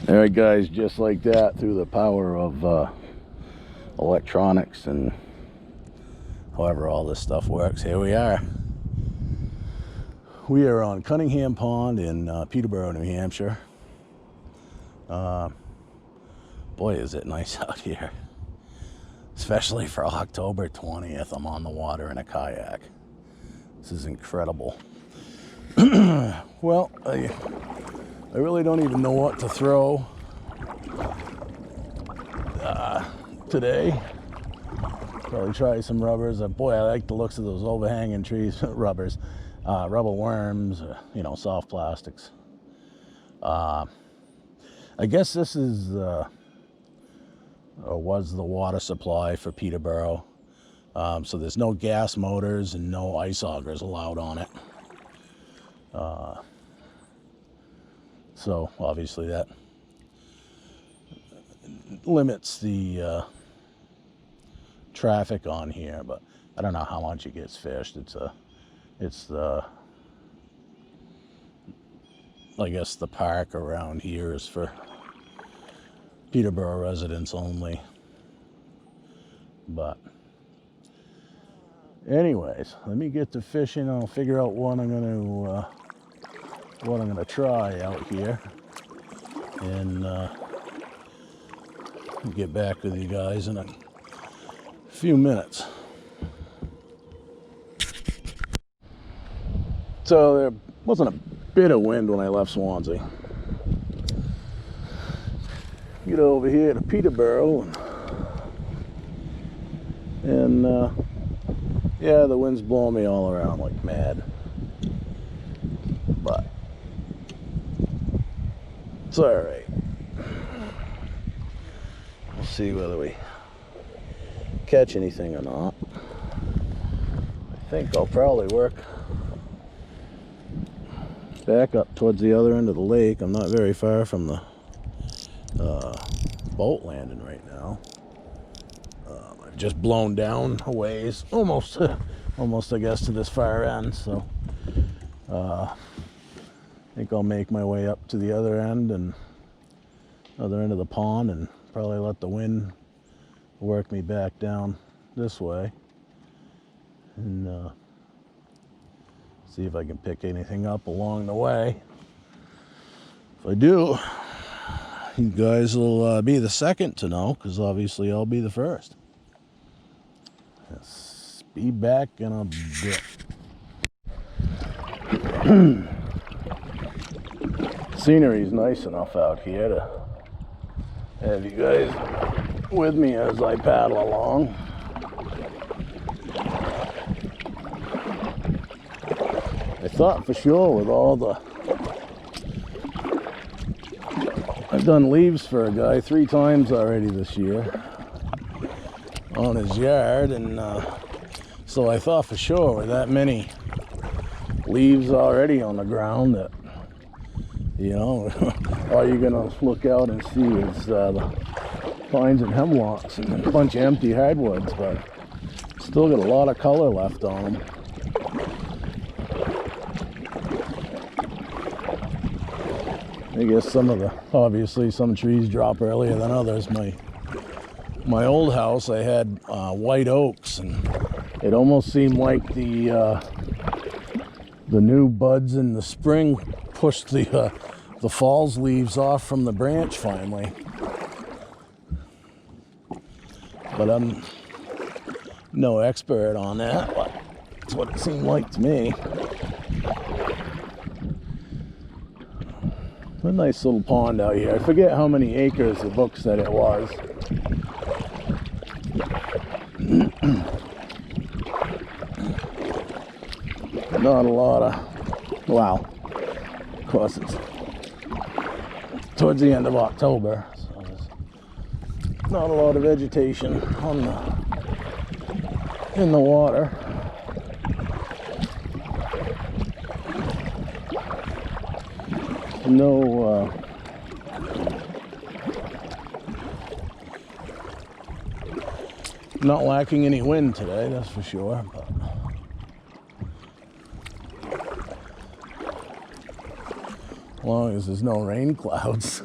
All right, guys, just like that, through the power of electronics and however all this stuff works, here we are. We are on Cunningham Pond in Peterborough, New Hampshire. Boy, is it nice out here. Especially for October 20th, I'm on the water in a kayak. This is incredible. Well, I really don't even know what to throw today. Probably try some rubbers. Boy, I like the looks of those overhanging trees. Rubbers, rubber worms, you know, soft plastics. I guess this is or was the water supply for Peterborough. So there's no gas motors and no ice augers allowed on it. So obviously that limits the traffic on here, but I don't know how much it gets fished. It's the, I guess the park around here is for Peterborough residents only. But anyways, let me get to fishing. I'll figure out what I'm gonna try out here, and get back with you guys in a few minutes. So there wasn't a bit of wind when I left Swansea. Get over here to Peterborough, and yeah, the wind's blowing me all around like mad, but it's all right. We'll see whether we catch anything or not. I think I'll probably work back up towards the other end of the lake. I'm not very far from the boat landing right now. I've just blown down a ways, almost I guess to this far end, so I think I'll make my way up to the other end and other end of the pond, and probably let the wind work me back down this way, and see if I can pick anything up along the way. If I do, you guys will be the second to know, because obviously I'll be the first. Let's be back in a bit. Scenery's nice enough out here to have you guys with me as I paddle along. I thought for sure with all the... I've done leaves for a guy 3 times already this year on his yard, and so I thought for sure with that many leaves already on the ground that, you know, all you're gonna look out and see is the pines and hemlocks and a bunch of empty hardwoods, but still got a lot of color left on them. I guess some of the, obviously some trees drop earlier than others. My old house, I had white oaks, and it almost seemed like the new buds in the spring pushed the fall's leaves off from the branch finally. But I'm no expert on that, but that's what it seemed like to me. A nice little pond out here. I forget how many acres the book said it was. Not a lot of, wow, of course it's towards the end of October, so there's not a lot of vegetation on in the water. No not lacking any wind today, that's for sure, but long as there's no rain clouds.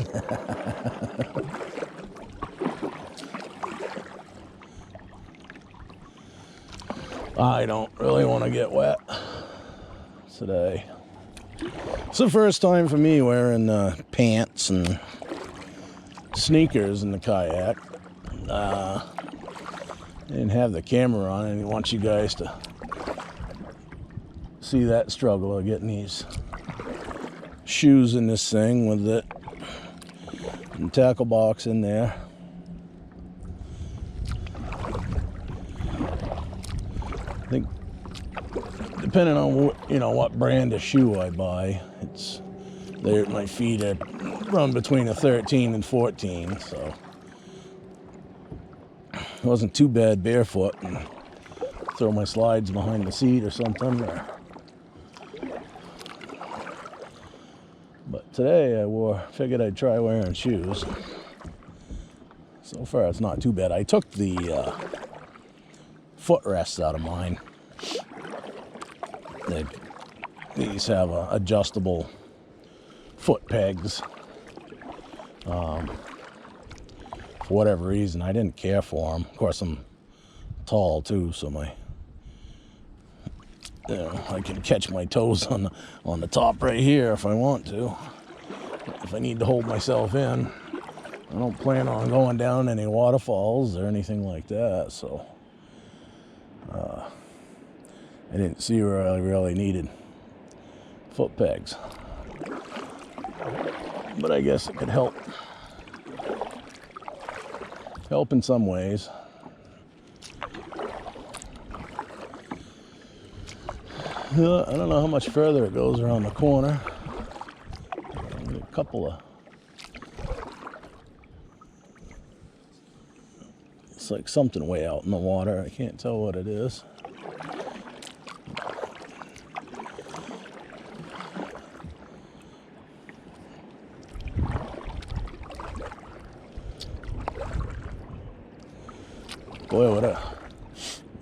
I don't really want to get wet today. It's the first time for me wearing pants and sneakers in the kayak. I didn't have the camera on. I didn't want you guys to see that struggle of getting these shoes in this thing with it and tackle box in there. I think depending on what brand of shoe I buy, my feet are run between a 13 and 14, so it wasn't too bad barefoot and throw my slides behind the seat or something. But today figured I'd try wearing shoes. So far it's not too bad. I took the footrests out of mine. These have adjustable foot pegs. For whatever reason, I didn't care for them. Of course, I'm tall too, so I can catch my toes on the top right here if I want to. If I need to hold myself in. I don't plan on going down any waterfalls or anything like that, so I didn't see where I really needed foot pegs. But I guess it could help in some ways. I don't know how much further it goes around the corner. A couple of... It's like something way out in the water. I can't tell what it is. Boy,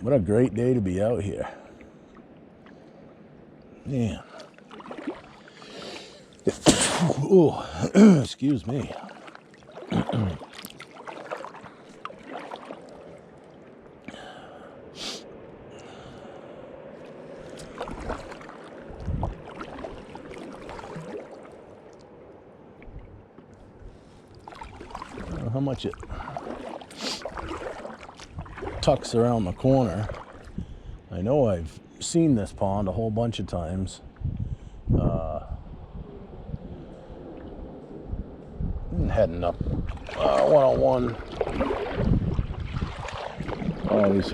what a great day to be out here. Man. Oh, excuse me. How much it tucks around the corner. I know I've seen this pond a whole bunch of times. Heading up 101. Always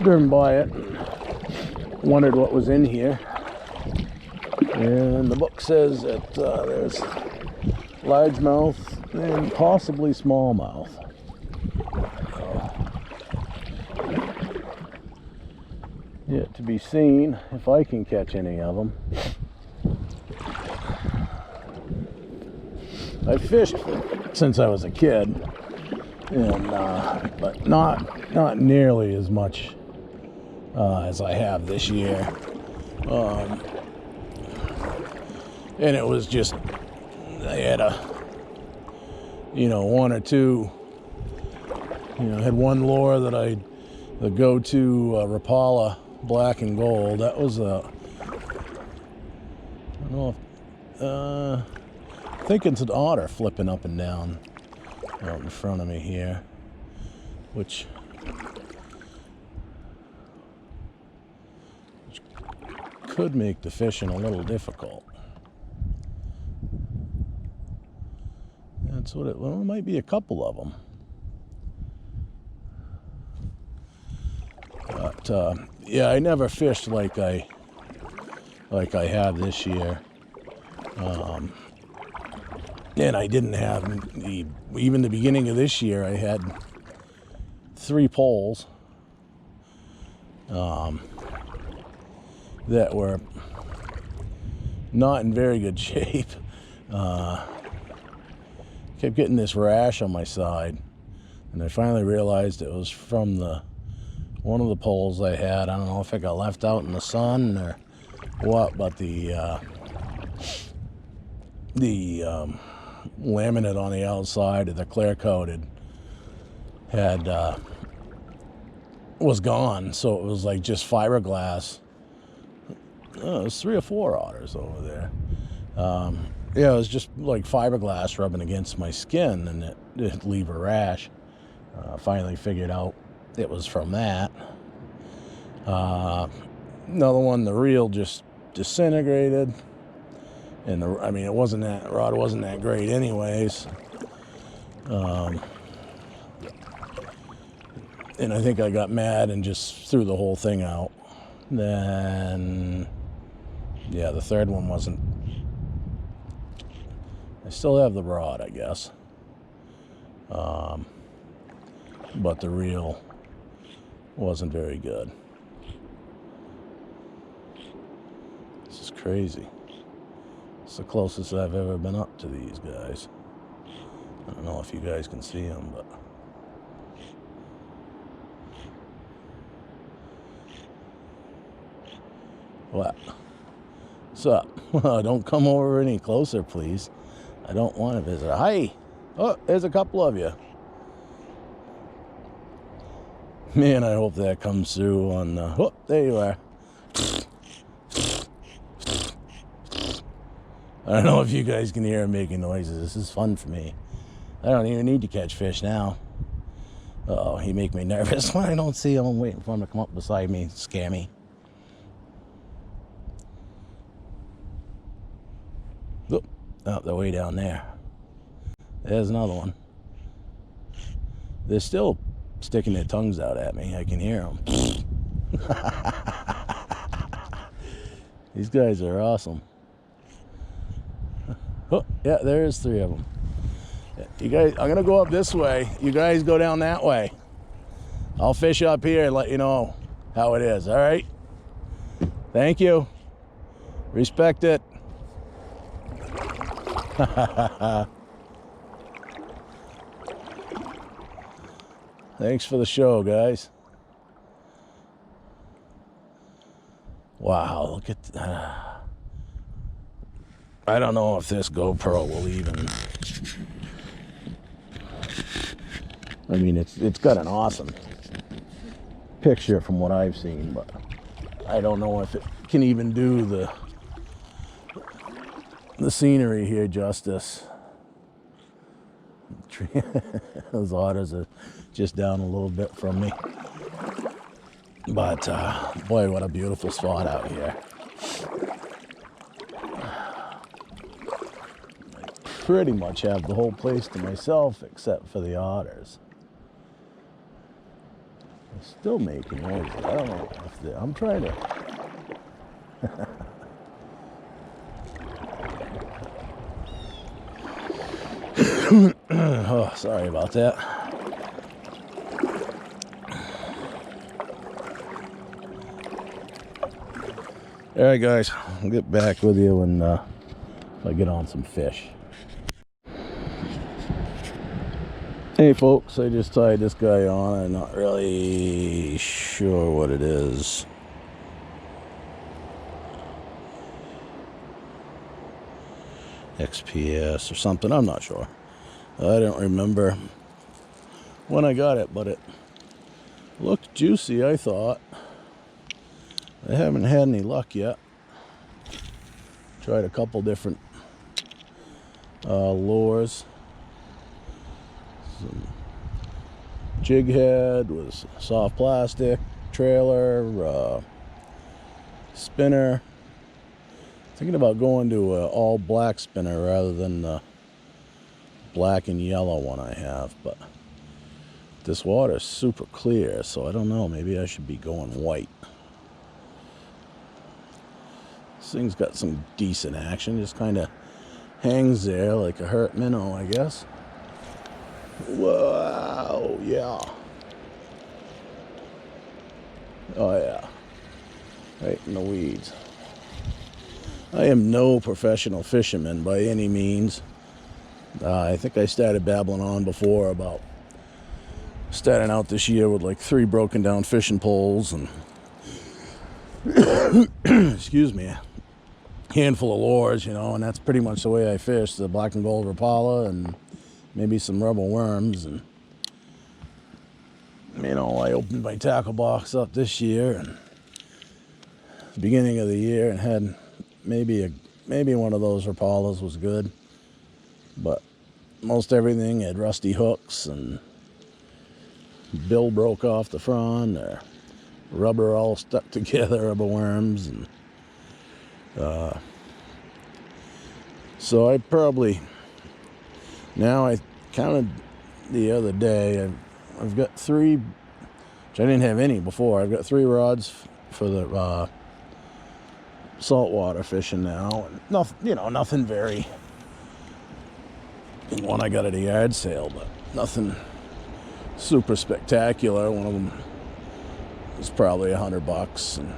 driven by it and wondered what was in here. And the book says that there's largemouth and possibly smallmouth. Yet to be seen if I can catch any of them. I've fished since I was a kid, and but not nearly as much as I have this year. And it was just I had one or two. I had one lure that the go-to Rapala black and gold. That was I don't know if, I think it's an otter flipping up and down out in front of me here, which could make the fishing a little difficult. That's what it might be, a couple of them. But yeah, I never fished like I have this year. And I didn't have even the beginning of this year. I had 3 poles that were not in very good shape. Kept getting this rash on my side, and I finally realized it was from one of the poles I had. I don't know if it got left out in the sun or what, but the the laminate on the outside of the clear coated was gone, so it was like just fiberglass. Oh, there's 3 or 4 otters over there. Yeah, it was just like fiberglass rubbing against my skin, and it'd leave a rash. Finally figured out it was from that. Another one, the reel just disintegrated, and I mean, that rod wasn't that great anyways. And I think I got mad and just threw the whole thing out. Then, yeah, the third one wasn't. I still have the rod, I guess. But the reel wasn't very good. This is crazy. It's the closest I've ever been up to these guys. I don't know if you guys can see them, but what? What's up? Don't come over any closer, please. I don't want to visit. Hi! Oh, there's a couple of you. Man, I hope that comes through on... oh, there you are. I don't know if you guys can hear him making noises. This is fun for me. I don't even need to catch fish now. Uh-oh, he make me nervous when I don't see him. I'm waiting for him to come up beside me and scare me. Oh, they're way down there. There's another one. They're still sticking their tongues out at me. I can hear them. These guys are awesome. Oh, yeah, there's 3 of them. You guys, I'm gonna go up this way. You guys go down that way. I'll fish up here and let you know how it is, all right? Thank you. Respect it. Thanks for the show, guys. Wow, look at that. I don't know if this GoPro will even... I mean, it's got an awesome picture from what I've seen, but I don't know if it can even do the scenery here justice. Those otters are just down a little bit from me. But, boy, what a beautiful spot out here. I pretty much have the whole place to myself except for the otters. They're still making noises. I don't know if I'm trying to... Oh, sorry about that. All right, guys, I'll get back with you when I get on some fish. Hey, folks, I just tied this guy on. I'm not really sure what it is. XPS or something, I'm not sure. I don't remember when I got it, but it looked juicy, I thought. I haven't had any luck yet. Tried a couple different lures. Some jig head with soft plastic, trailer, spinner. Thinking about going to an all black spinner rather than the black and yellow one I have, but this water is super clear, so I don't know, maybe I should be going white. This thing's got some decent action, just kind of hangs there like a hurt minnow, I guess. Wow, yeah. Oh yeah, right in the weeds. I am no professional fisherman by any means. I think I started babbling on before about starting out this year with like 3 broken down fishing poles and excuse me, handful of lures, you know, and that's pretty much the way I fish, the black and gold Rapala and maybe some rebel worms. And, you know, I opened my tackle box up this year and the beginning of the year and had maybe one of those Rapalas was good, but most everything had rusty hooks and bill broke off the front or rubber all stuck together, rubber worms. And so I probably, now I counted the other day, I've got 3, which I didn't have any before. I've got 3 rods for the saltwater fishing now. And nothing, you know, nothing very, one I got at a yard sale, but nothing super spectacular. One of them was probably $100. And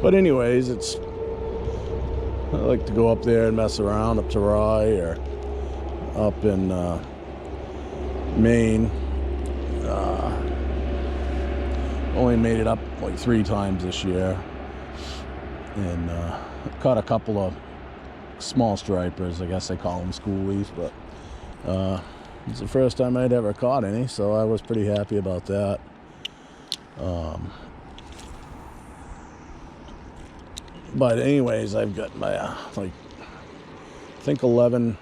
but anyways, I like to go up there and mess around up to Rye or up in Maine. Only made it up like 3 times this year, and caught a couple of small stripers. I guess they call them schoolies, but it's the first time I'd ever caught any, so I was pretty happy about that. But anyways, I've got my like I think 11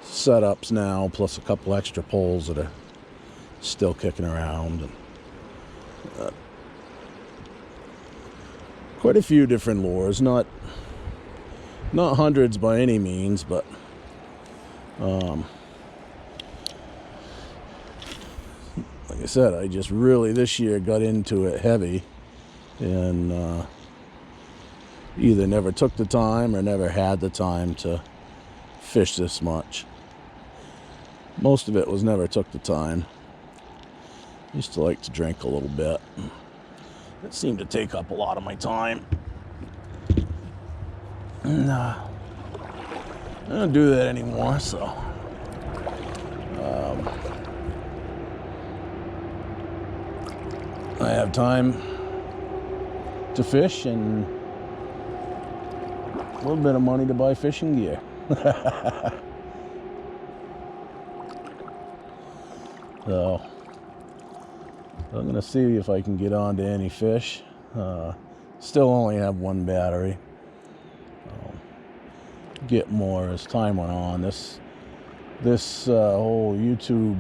setups now, plus a couple extra poles that are still kicking around, and quite a few different lures. Not hundreds by any means, but like I said, I just really this year got into it heavy, and either never took the time or never had the time to fish this much. Most of it was never took the time. Used to like to drink a little bit. It seemed to take up a lot of my time. And I don't do that anymore, so I have time to fish and a little bit of money to buy fishing gear. So I'm gonna see if I can get on to any fish. Still only have 1 battery. Get more as time went on. This whole YouTube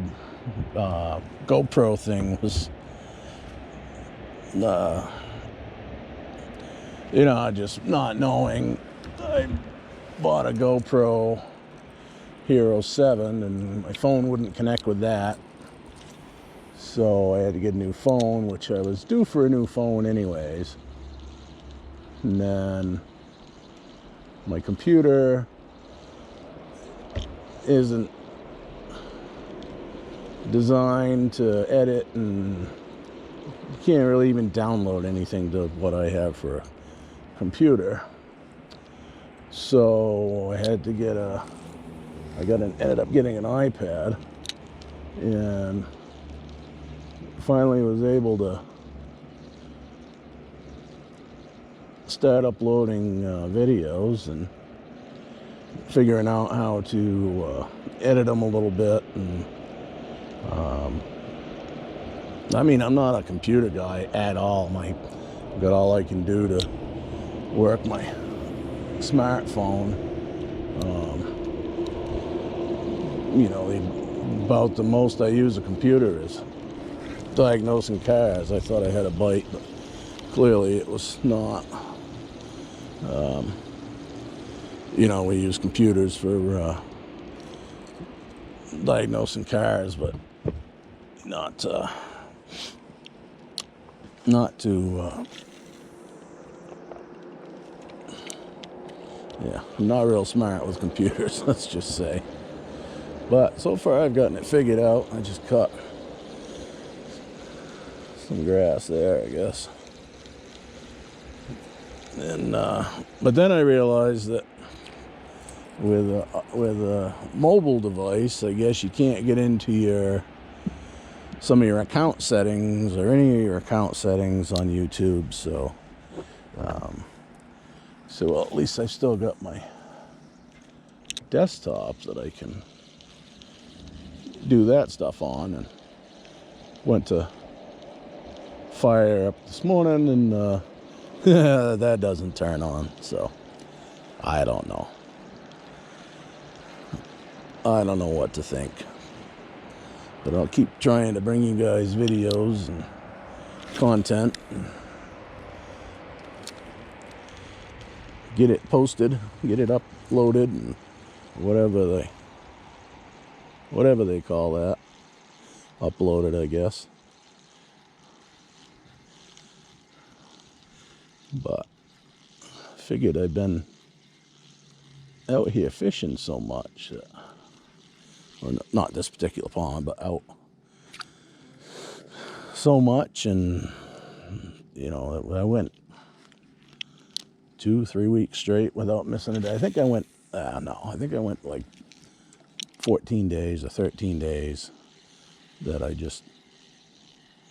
GoPro thing was, you know, just not knowing. I bought a GoPro Hero 7 and my phone wouldn't connect with that. So I had to get a new phone, which I was due for a new phone anyways. And then my computer isn't designed to edit, and you can't really even download anything to what I have for a computer. So I had to get ended up getting an iPad, and finally was able to start uploading videos and figuring out how to edit them a little bit. And I mean, I'm not a computer guy at all. I've got all I can do to work my smartphone. You know, about the most I use a computer is diagnosing cars. I thought I had a bite, but clearly it was not. You know, we use computers for diagnosing cars, but not to yeah, I'm not real smart with computers, let's just say. But so far I've gotten it figured out. I just cut some grass there, I guess. And but then I realized that with a mobile device, I guess you can't get into some of your account settings or any of your account settings on YouTube. So So, well, at least I've still got my desktop that I can do that stuff on. And went to fire up this morning, and that doesn't turn on. So I don't know. I don't know what to think. But I'll keep trying to bring you guys videos and content. And get it posted, get it uploaded, and whatever they call that. Uploaded, I guess. But I figured I've been out here fishing so much, or not this particular pond, but out so much, and you know, I went 2-3 weeks straight without missing a day. I think I went like 14 days or 13 days that I just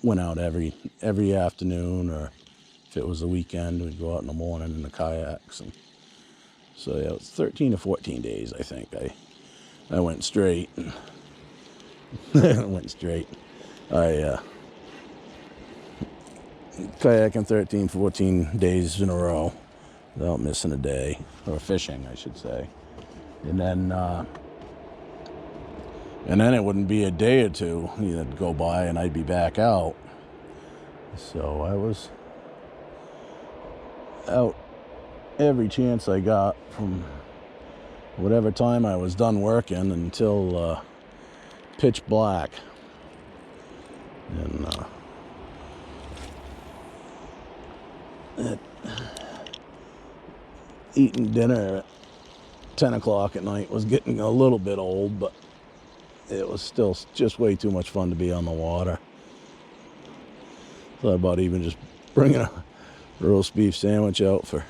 went out every afternoon, or if it was a weekend, we'd go out in the morning in the kayaks. And so yeah, it was 13 or 14 days, I think. I went straight. I went straight. I kayaking 13, 14 days in a row without missing a day, or fishing, I should say. And then it wouldn't be a day or two that'd go by, and I'd be back out. So I was out every chance I got from whatever time I was done working until pitch black. And eating dinner at 10 o'clock at night was getting a little bit old, but it was still just way too much fun to be on the water. Thought about even just bringing a roast beef sandwich out for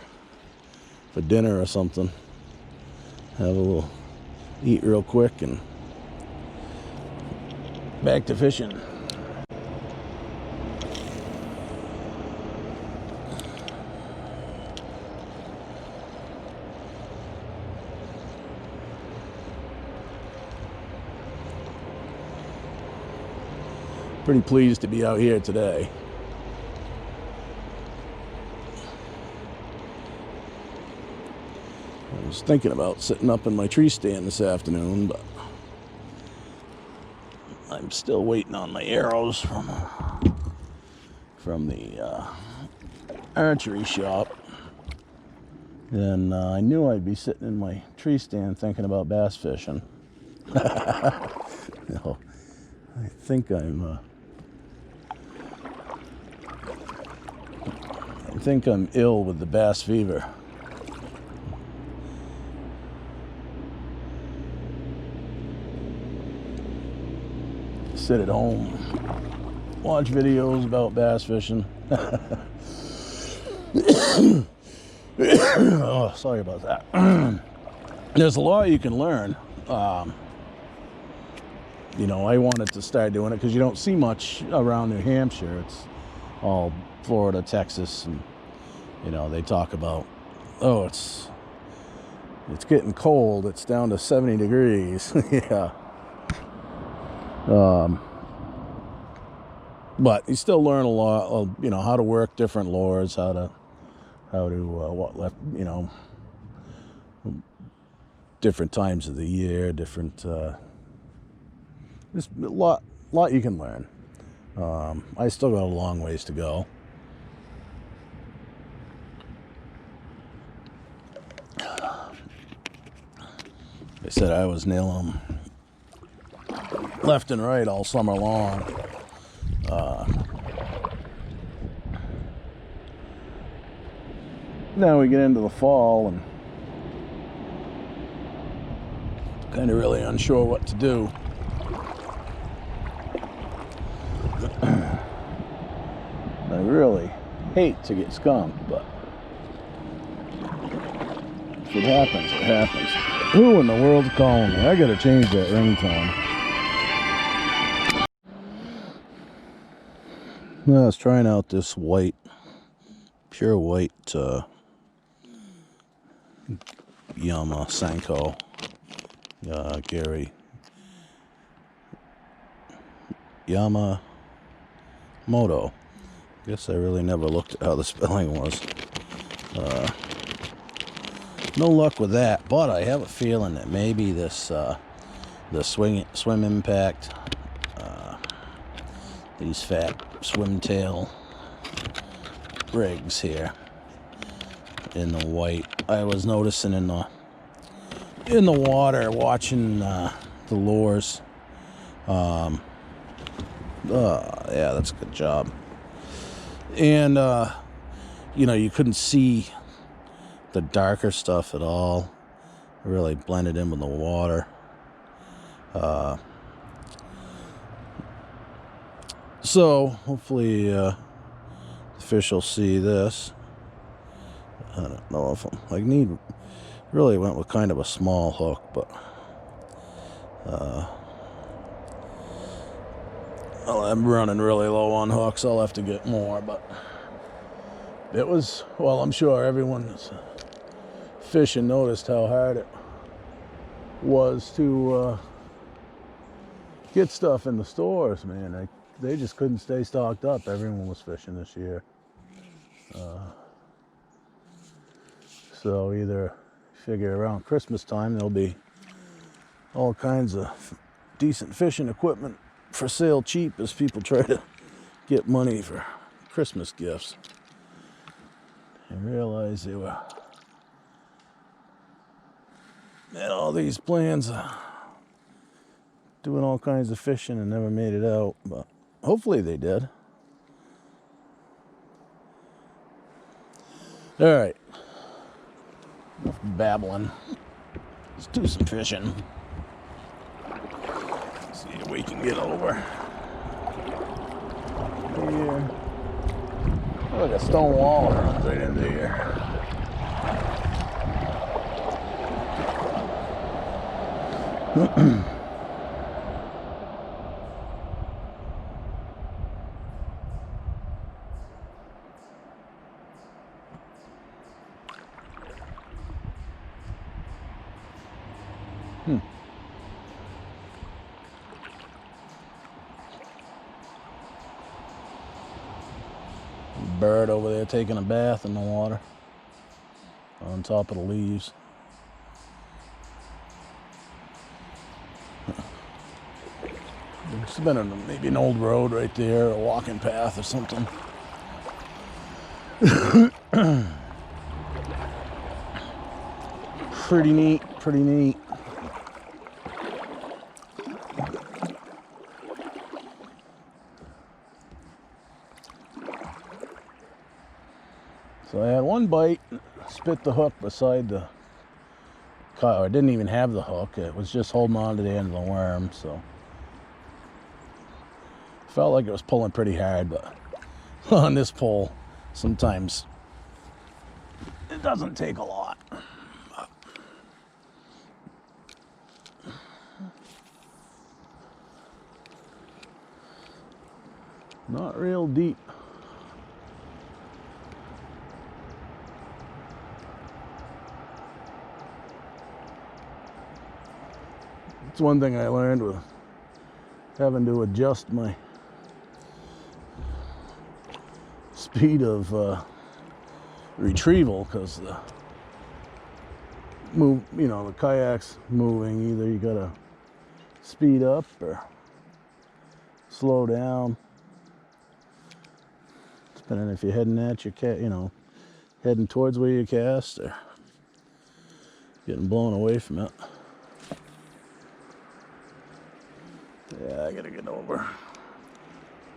dinner or something. Have a little eat real quick and back to fishing. Pretty pleased to be out here today. I was thinking about sitting up in my tree stand this afternoon, but I'm still waiting on my arrows from the archery shop. And I knew I'd be sitting in my tree stand thinking about bass fishing. No, I think I'm ill with the bass fever. Sit at home, watch videos about bass fishing. Oh, sorry about that. There's a lot you can learn. You know, I wanted to start doing it because you don't see much around New Hampshire. It's all Florida, Texas, and you know, they talk about, oh, it's getting cold. It's down to 70 degrees. Yeah. But you still learn a lot of, you know, how to work different lures, how to you know, different times of the year, different, there's a lot you can learn. I still got a long ways to go. I said I was nailing them left and right all summer long. Now we get into the fall and kind of really unsure what to do. I really hate to get skunked, but if it happens, it happens. Who in the world's calling me? I gotta change that ringtone. I was trying out this white pure white Yama Senko Gary Yamamoto. Guess I really never looked at how the spelling was. No luck with that, but I have a feeling that maybe this the swim impact, these fat swim tail rigs here in the white. I was noticing in the water watching the lures. Yeah, that's a good job. And you know, you couldn't see the darker stuff at all. It really blended in with the water. So hopefully the fish will see this. I don't know if I really went with kind of a small hook, but well, I'm running really low on hooks. I'll have to get more, but it was, well, I'm sure everyone that's fishing noticed how hard it was to get stuff in the stores, man. They just couldn't stay stocked up. Everyone was fishing this year. So either figure around Christmas time there'll be all kinds of decent fishing equipment for sale cheap as people try to get money for Christmas gifts. And realize they were had all these plans doing all kinds of fishing and never made it out, but hopefully they did. All right, enough babbling. Let's do some fishing. See if we can get over here. Look, a stone wall runs right into here. Bird over there taking a bath in the water on top of the leaves. It's been maybe an old road right there, a walking path or something. Pretty neat, pretty neat. So I had one bite, spit the hook beside the cut, or I didn't even have the hook. It was just holding on to the end of the worm, so felt like it was pulling pretty hard, but on this pole, sometimes it doesn't take a lot. Not real deep. It's one thing I learned with having to adjust my speed of retrieval, because the the kayak's moving. Either you gotta speed up or slow down, depending if you're heading at your heading towards where you cast or getting blown away from it. Yeah, I gotta get over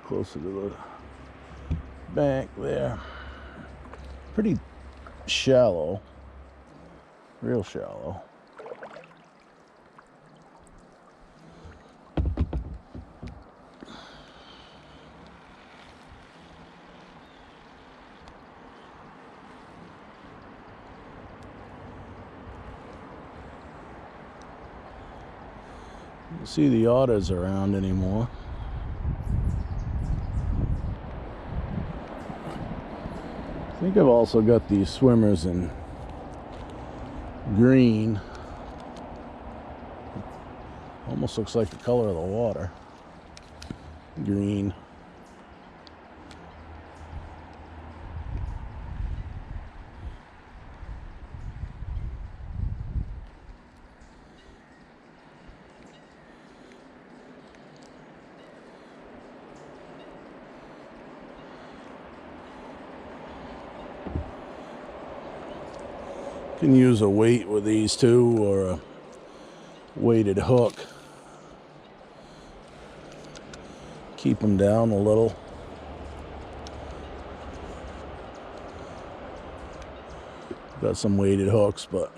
closer to the bank there. Pretty shallow, real shallow. You see the otters around anymore. I think I've also got these swimmers in green. Almost looks like the color of the water. Green. Can use a weight with these too, or a weighted hook. Keep them down a little. Got some weighted hooks, but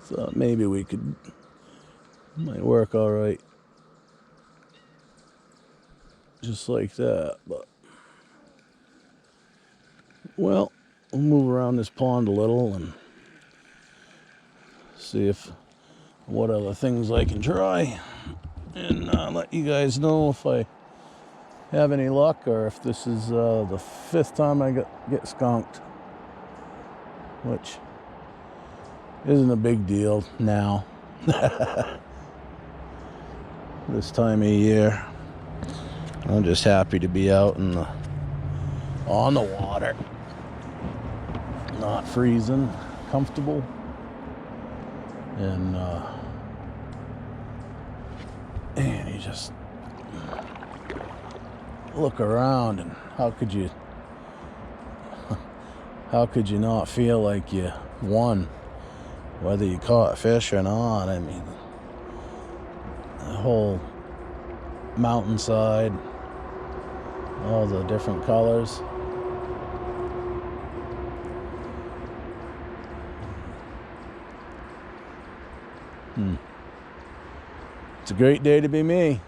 thought maybe we could, might work all right, just like that. But well, we'll move around this pond a little and see if what other things I can try, and let you guys know if I have any luck, or if this is the 5th time I get skunked, which isn't a big deal now. This time of year, I'm just happy to be out in on the water, not freezing, comfortable, and you just look around, and how could you not feel like you won, whether you caught fish or not? I mean, the whole mountainside, all the different colors. It's a great day to be me.